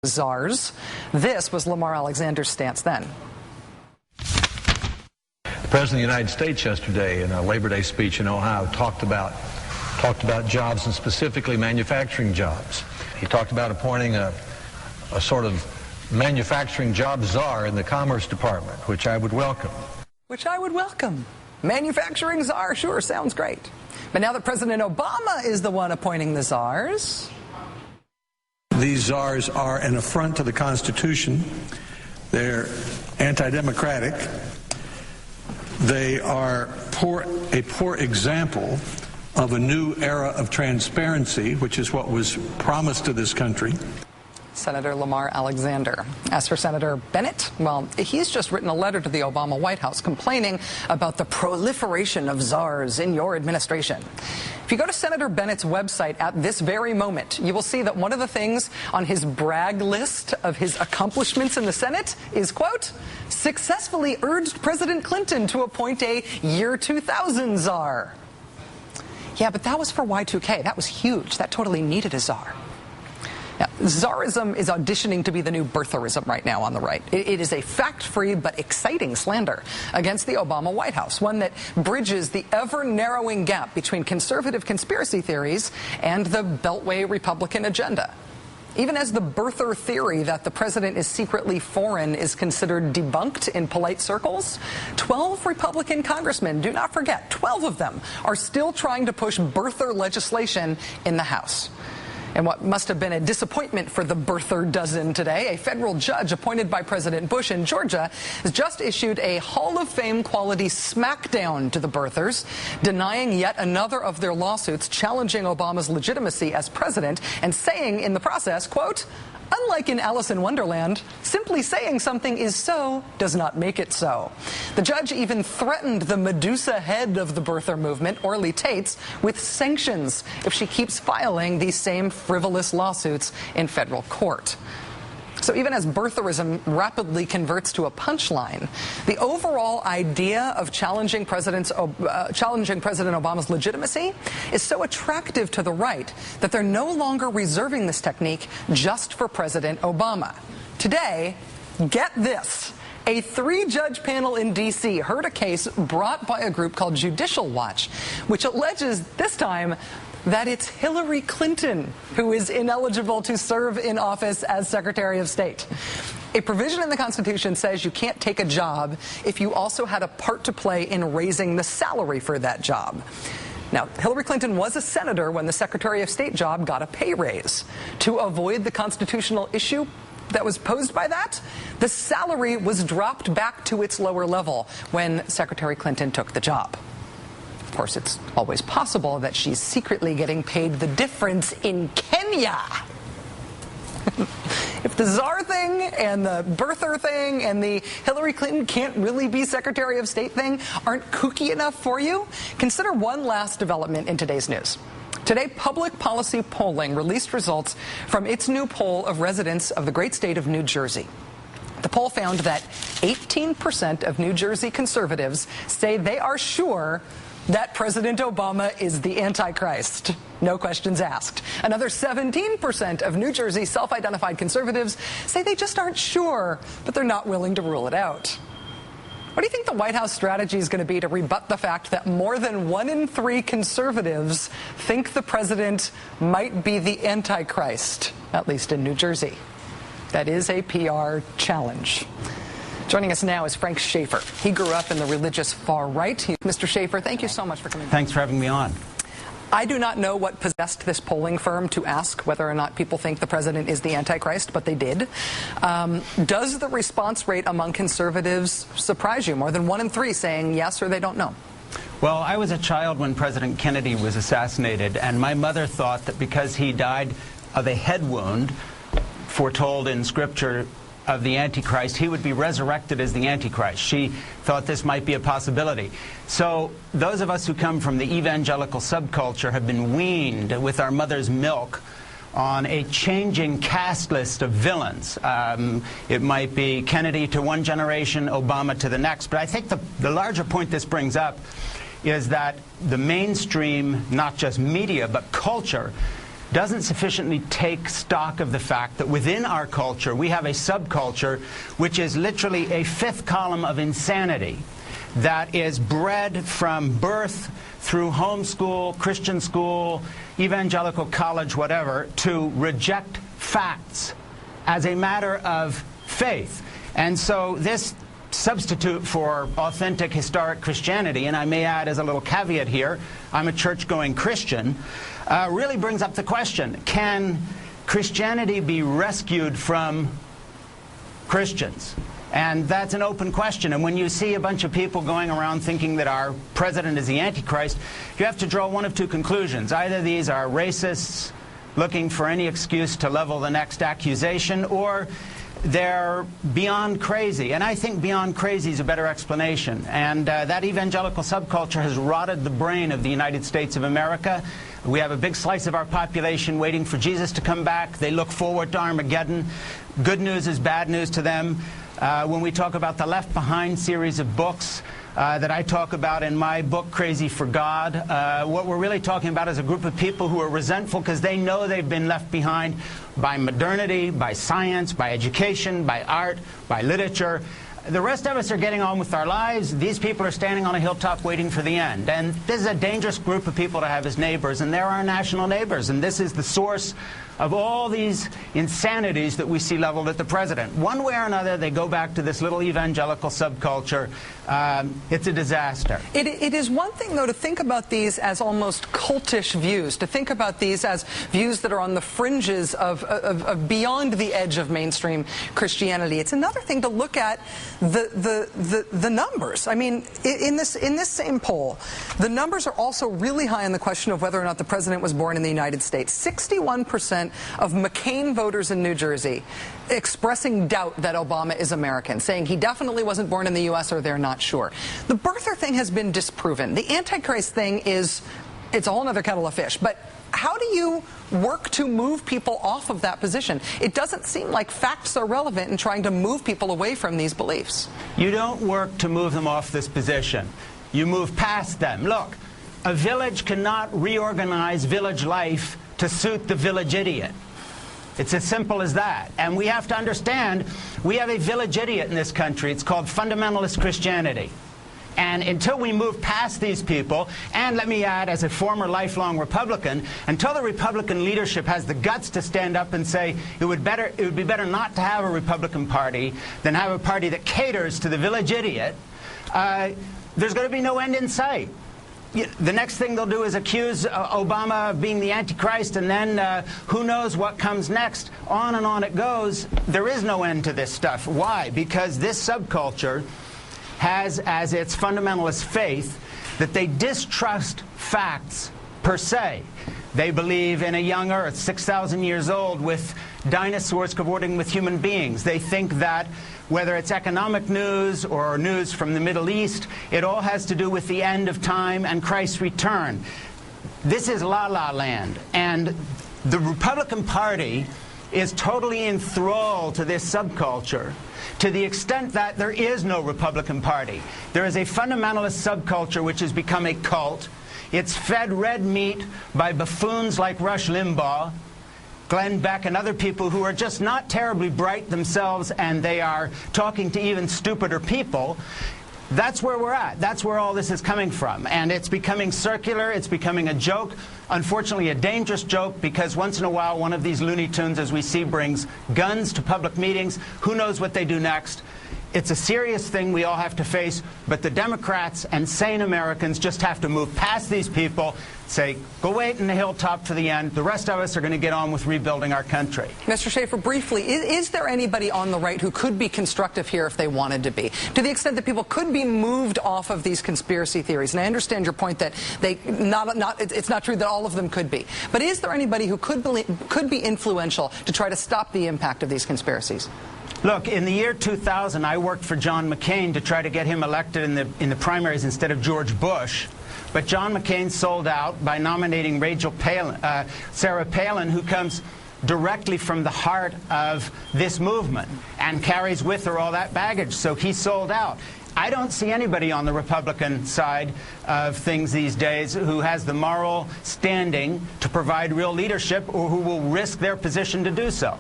zars. This was Lamar Alexander's stance then. The President of the United States yesterday in a Labor Day speech in Ohio talked about jobs, and specifically manufacturing jobs. He talked about appointing a sort of manufacturing job czar in the Commerce Department, which I would welcome. Manufacturing czar, sure, sounds great. But now that President Obama is the one appointing the czars. These czars are an affront to the Constitution. They're anti-democratic. They are a poor example of a new era of transparency, which is what was promised to this country. Senator Lamar Alexander. As for Senator Bennett, well, he's just written a letter to the Obama White House complaining about the proliferation of czars in your administration. If you go to Senator Bennett's website at this very moment, you will see that one of the things on his brag list of his accomplishments in the Senate is, quote, successfully urged President Clinton to appoint a year 2000 czar. Yeah, but that was for Y2K. That was huge. That totally needed a czar. Now, czarism is auditioning to be the new birtherism right now on the right. It is a fact-free but exciting slander against the Obama White House, one that bridges the ever-narrowing gap between conservative conspiracy theories and the Beltway Republican agenda. Even as the birther theory that the president is secretly foreign is considered debunked in polite circles, 12 Republican congressmen, do not forget, 12 of them are still trying to push birther legislation in the House. And what must have been a disappointment for the birther dozen today, a federal judge appointed by President Bush in Georgia has just issued a Hall of Fame quality smackdown to the birthers, denying yet another of their lawsuits challenging Obama's legitimacy as president and saying in the process, quote, unlike in Alice in Wonderland, simply saying something is so does not make it so. The judge even threatened the Medusa head of the birther movement, Orly Tates, with sanctions if she keeps filing these same frivolous lawsuits in federal court. So even as birtherism rapidly converts to a punchline, the overall idea of challenging President Obama's legitimacy is so attractive to the right that they're no longer reserving this technique just for President Obama. Today, get this. A 3-judge panel in D.C. heard a case brought by a group called Judicial Watch, which alleges this time that it's Hillary Clinton who is ineligible to serve in office as Secretary of State. A provision in the Constitution says you can't take a job if you also had a part to play in raising the salary for that job. Now, Hillary Clinton was a senator when the Secretary of State job got a pay raise. To avoid the constitutional issue that was posed by that, the salary was dropped back to its lower level when Secretary Clinton took the job. Of course, it's always possible that she's secretly getting paid the difference in Kenya. If the czar thing and the birther thing and the Hillary Clinton can't really be Secretary of State thing aren't kooky enough for you, consider one last development in today's news. Today, Public Policy Polling released results from its new poll of residents of the great state of New Jersey. The poll found that 18% of New Jersey conservatives say they are sure that President Obama is the Antichrist. No questions asked. Another 17% of New Jersey self-identified conservatives say they just aren't sure, but they're not willing to rule it out. What do you think the White House strategy is going to be to rebut the fact that more than 1 in 3 conservatives think the president might be the Antichrist, at least in New Jersey? That is a PR challenge. Joining us now is Frank Schaefer. He grew up in the religious far right. Mr. Schaefer, thank you so much for coming. Thanks for having me on. I do not know what possessed this polling firm to ask whether or not people think the president is the Antichrist, but they did. Does the response rate among conservatives surprise you? More than 1 in 3 saying yes or they don't know. Well, I was a child when President Kennedy was assassinated, and my mother thought that because he died of a head wound foretold in Scripture of the Antichrist, he would be resurrected as the Antichrist. She thought this might be a possibility. So those of us who come from the evangelical subculture have been weaned with our mother's milk on a changing cast list of villains. It might be Kennedy to one generation, Obama to the next. But I think the larger point this brings up is that the mainstream, not just media, but culture, doesn't sufficiently take stock of the fact that within our culture we have a subculture which is literally a fifth column of insanity that is bred from birth through homeschool, Christian school, evangelical college, whatever, to reject facts as a matter of faith. And so this substitute for authentic historic Christianity, and I may add as a little caveat here, I'm a church-going Christian, really brings up the question, can Christianity be rescued from Christians? And that's an open question. And when you see a bunch of people going around thinking that our president is the Antichrist, you have to draw one of two conclusions. Either these are racists looking for any excuse to level the next accusation, or they're beyond crazy. And I think beyond crazy is a better explanation. And that evangelical subculture has rotted the brain of the United States of America. We have a big slice of our population waiting for Jesus to come back. They look forward to Armageddon. Good news is bad news to them. When we talk about the Left Behind series of books that I talk about in my book, Crazy for God, what we're really talking about is a group of people who are resentful because they know they've been left behind by modernity, by science, by education, by art, by literature. The rest of us are getting on with our lives. These people are standing on a hilltop waiting for the end. And this is a dangerous group of people to have as neighbors, and they're our national neighbors. And this is the source of all these insanities that we see leveled at the president. One way or another, they go back to this little evangelical subculture. It's a disaster. It is one thing, though, to think about these as almost cultish views, to think about these as views that are on the fringes of beyond the edge of mainstream Christianity. It's another thing to look at the numbers. I mean, in this same poll, the numbers are also really high on the question of whether or not the president was born in the United States. 61% of McCain voters in New Jersey expressing doubt that Obama is American, saying he definitely wasn't born in the U.S. or they're not sure. The birther thing has been disproven. The Antichrist thing it's a whole other kettle of fish. But how do you work to move people off of that position? It doesn't seem like facts are relevant in trying to move people away from these beliefs. You don't work to move them off this position. You move past them. Look, a village cannot reorganize village life to suit the village idiot. It's as simple as that. And we have to understand, we have a village idiot in this country. It's called fundamentalist Christianity. And until we move past these people, and let me add, as a former lifelong Republican, until the Republican leadership has the guts to stand up and say it would be better not to have a Republican Party than have a party that caters to the village idiot, there's going to be no end in sight. The next thing they'll do is accuse Obama of being the Antichrist, and then who knows what comes next. On and on it goes. There is no end to this stuff. Why? Because this subculture has as its fundamentalist faith that they distrust facts per se. They believe in a young Earth, 6,000 years old, with dinosaurs cavorting with human beings. They think that whether it's economic news or news from the Middle East, it all has to do with the end of time and Christ's return. This is la-la land. And the Republican Party is totally enthralled to this subculture, to the extent that there is no Republican Party. There is a fundamentalist subculture which has become a cult. It's fed red meat by buffoons like Rush Limbaugh, Glenn Beck, and other people who are just not terribly bright themselves, and they are talking to even stupider people. That's where we're at. That's where all this is coming from. And it's becoming circular. It's becoming a joke. Unfortunately, a dangerous joke, because once in a while, one of these Looney Tunes, as we see, brings guns to public meetings. Who knows what they do next? It's a serious thing we all have to face, but the Democrats and sane Americans just have to move past these people, say, go wait in the hilltop for the end. The rest of us are going to get on with rebuilding our country. Mr. Schaefer, briefly, is there anybody on the right who could be constructive here if they wanted to be? To the extent that people could be moved off of these conspiracy theories, and I understand your point that it's not true that all of them could be, but is there anybody who could be influential to try to stop the impact of these conspiracies? Look, in the year 2000, I worked for John McCain to try to get him elected in the primaries instead of George Bush. But John McCain sold out by nominating Sarah Palin, who comes directly from the heart of this movement and carries with her all that baggage. So he sold out. I don't see anybody on the Republican side of things these days who has the moral standing to provide real leadership or who will risk their position to do so.